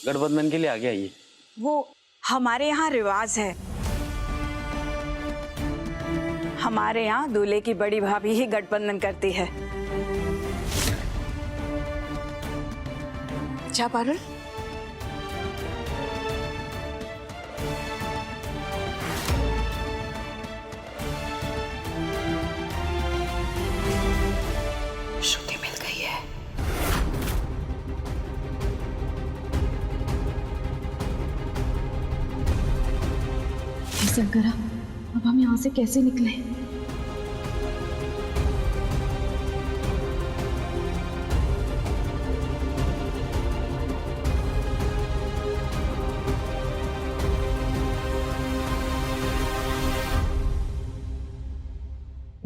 गठबंधन के लिए आगे आइए। वो हमारे यहाँ रिवाज है, हमारे यहाँ दूल्हे की बड़ी भाभी ही गठबंधन करती है। जा पारुल। श्रुति मिल गई है। शंकरा, अब हम यहाँ से कैसे निकले?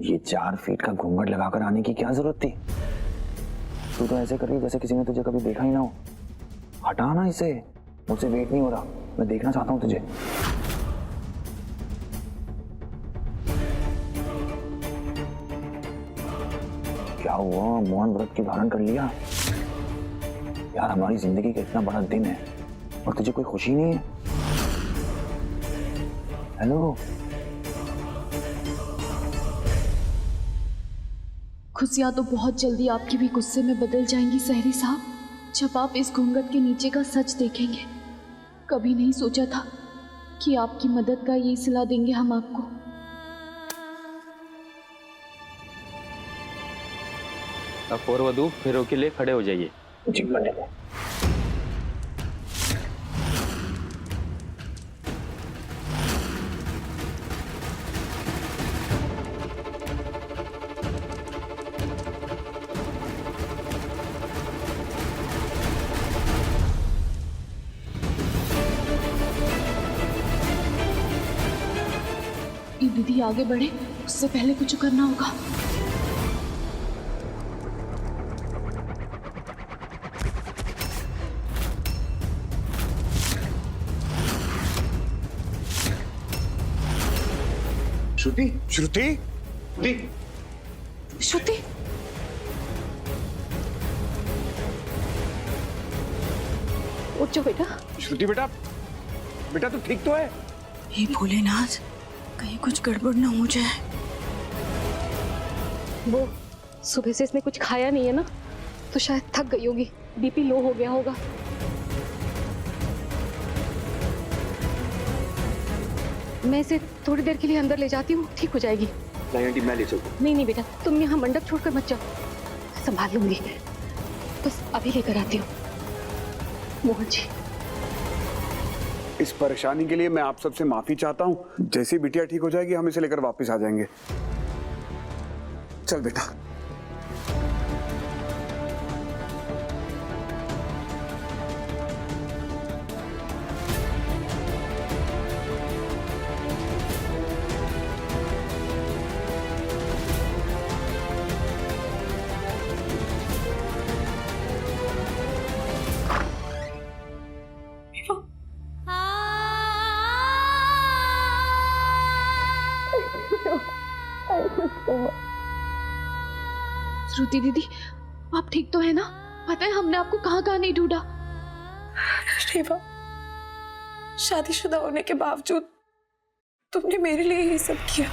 ये 4 फीट का घूंघट लगाकर आने की क्या जरूरत थी? तू तो ऐसे कर रही जैसे किसी ने तुझे कभी देखा ही ना हो। हटा ना इसे, मुझसे वेट नहीं हो रहा, मैं देखना चाहता हूँ तुझे। क्या हुआ? मौन व्रत की धारण कर लिया? यार हमारी जिंदगी का इतना बड़ा दिन है और तुझे कोई खुशी नहीं है? हेलो, खुशियाँ तो बहुत जल्दी आपकी भी गुस्से में बदल जाएंगी सहरी साहब, जब आप इस घूंघट के नीचे का सच देखेंगे। कभी नहीं सोचा था कि आपकी मदद का ये सिला देंगे हम आपको। अब और वधू फेरों के लिए खड़े हो जाइए। जी पंडित। ये विधि आगे बढ़े उससे पहले कुछ करना होगा। श्रुति, श्रुति, श्रुति, उठ जाओ बेटा। श्रुति बेटा, बेटा तू ठीक तो है? हे भोलेनाथ, कहीं कुछ गड़बड़ ना हो जाए। वो सुबह से इसने कुछ खाया नहीं है ना, तो शायद थक गई होगी, बीपी लो हो गया होगा। मैं इसे थोड़ी देर के लिए अंदर ले जाती हूँ, ठीक हो जाएगी। नहीं आंटी, मैं ले चलूँ। नहीं नहीं बेटा, तुम यहाँ मंडप छोड़कर मत जाओ, संभाल लूंगी। बस अभी लेकर आती हूँ। मोहन जी, इस परेशानी के लिए मैं आप सबसे माफी चाहता हूँ। जैसे ही बिटिया ठीक हो जाएगी हम इसे लेकर वापस आ जाएंगे। चल बेटा। श्रुति दीदी, आप ठीक तो है ना? पता है हमने आपको कहाँ कहाँ नहीं ढूंढा। रेवा, शादीशुदा होने के बावजूद तुमने मेरे लिए ये सब किया।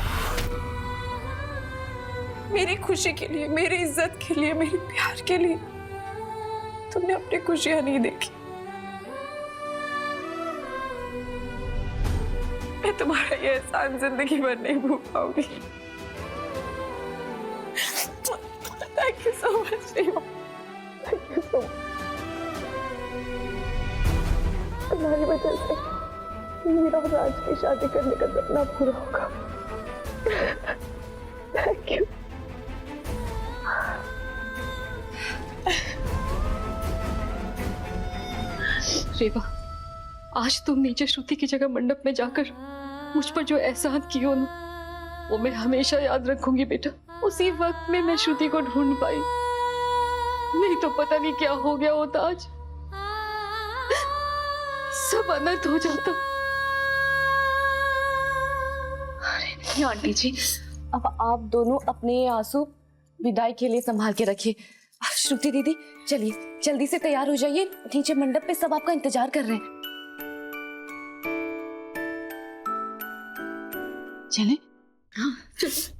मेरी खुशी के लिए, मेरी इज्जत के लिए, मेरे प्यार के लिए तुमने अपनी खुशियां नहीं देखी। मैं तुम्हारा ये एहसान जिंदगी भर नहीं भूल पाऊंगी। Thank you so much, Reva. Thank you so much. तुम्हारी वजह से मेरा और राज की शादी करने का सपना पूरा होगा। Thank you. रेवा, आज तुम नीचे श्रुति की जगह मंडप में जाकर मुझ पर जो एहसान किए हो ना, वो मैं हमेशा याद रखूंगी बेटा। उसी वक्त में मैं श्रुति को ढूंढ पाई, नहीं तो पता नहीं क्या हो गया होता आज। सब अनर्थ हो जाता। अरे नहीं आंटी जी, अब आप दोनों अपने आंसू विदाई के लिए संभाल के रखिए। श्रुति दीदी चलिए जल्दी से तैयार हो जाइए, नीचे मंडप पे सब आपका इंतजार कर रहे हैं। चले। हाँ चलो।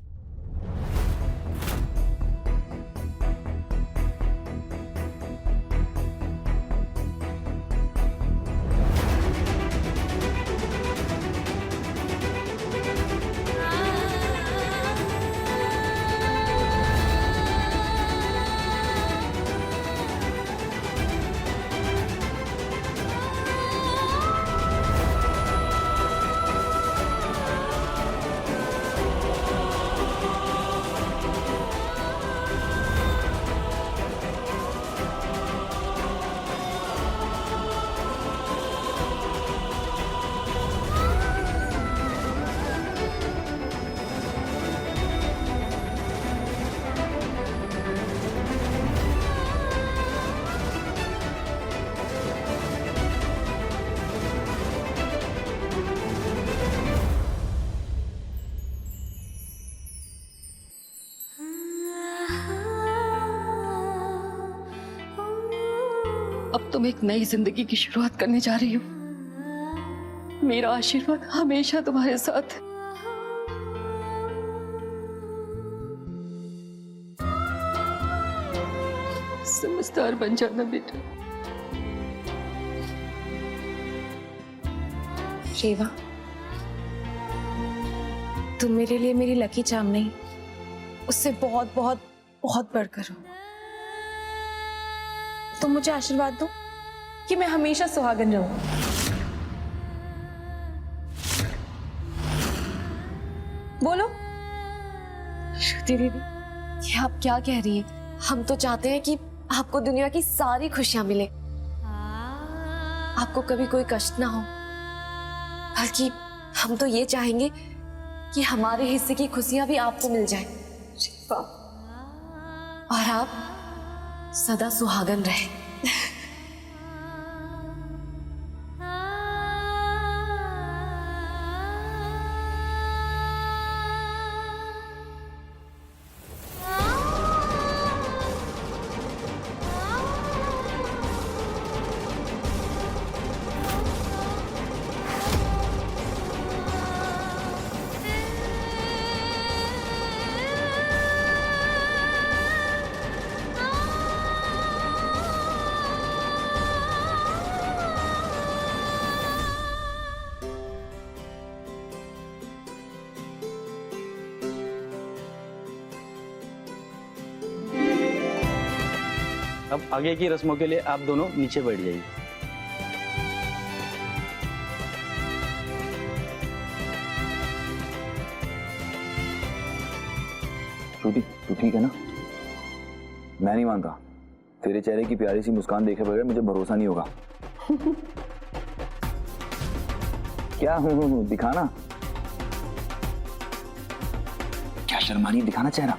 अब तुम एक नई जिंदगी की शुरुआत करने जा रही हो। मेरा आशीर्वाद हमेशा तुम्हारे साथ है। समझदार बन जाना बेटा। रेवा, तुम मेरे लिए मेरी लकी चार्म नहीं, उससे बहुत बहुत बहुत बढ़कर हो। तुम मुझे आशीर्वाद दो कि मैं हमेशा सुहागन रहूं। बोलो। श्रुति दीदी, ये आप क्या कह रही हैं? हम तो चाहते हैं कि आपको दुनिया की सारी खुशियां मिले, आपको कभी कोई कष्ट ना हो। बल्कि हम तो ये चाहेंगे कि हमारे हिस्से की खुशियां भी आपको मिल जाए और आप सदा सुहागन रहे। अब आगे की रस्मों के लिए आप दोनों नीचे बैठ जाइए। श्रुति, तू ठीक है ना? मैं नहीं मानता, तेरे चेहरे की प्यारी सी मुस्कान देखे बगैर मुझे भरोसा नहीं होगा। क्या दिखाना, क्या शर्मानी, दिखाना चेहरा।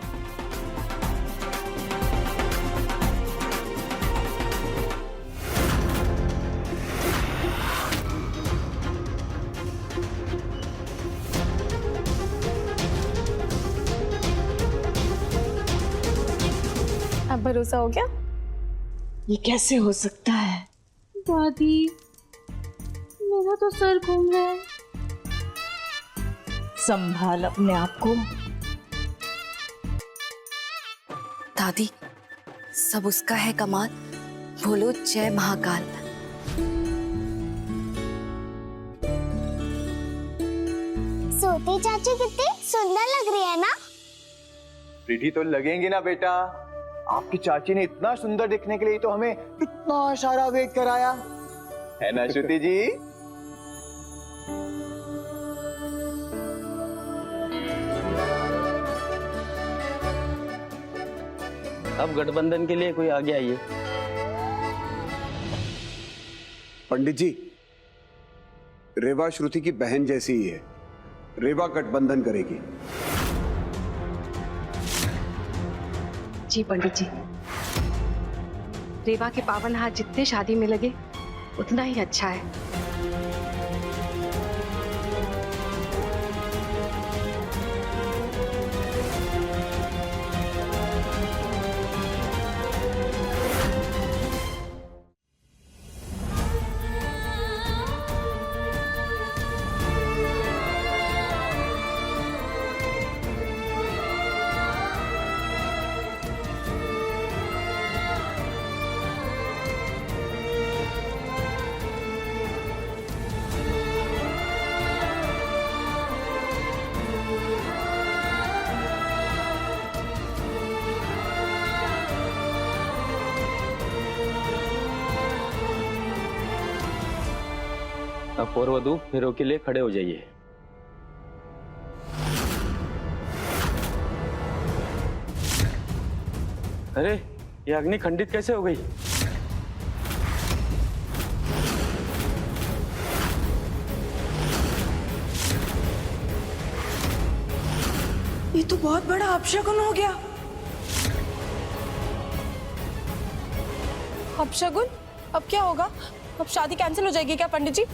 अब भरोसा हो गया? ये कैसे हो सकता है? दादी, मेरा तो सर घूम रहा है। संभाल अपने आप को। दादी, सब उसका है कमाल। बोलो जय महाकाल। सोती चाची कितनी सुंदर लग रही है ना? प्रीति तो लगेंगी ना बेटा। आपकी चाची ने इतना सुंदर दिखने के लिए तो हमें इतना सारा वेट कराया है ना श्रुति जी? अब गठबंधन के लिए कोई आगे आइए। पंडित जी, रेवा श्रुति की बहन जैसी ही है। रेवा गठबंधन करेगी। जी पंडित जी, रेवा के पावन हाथ जितने शादी में लगे उतना ही अच्छा है। अब और वधु फेरों के लिए खड़े हो जाइए। अरे ये अग्नि खंडित कैसे हो गई? ये तो बहुत बड़ा अपशगुन हो गया। अपशगुन? अब क्या होगा? अब शादी कैंसिल हो जाएगी क्या पंडित जी?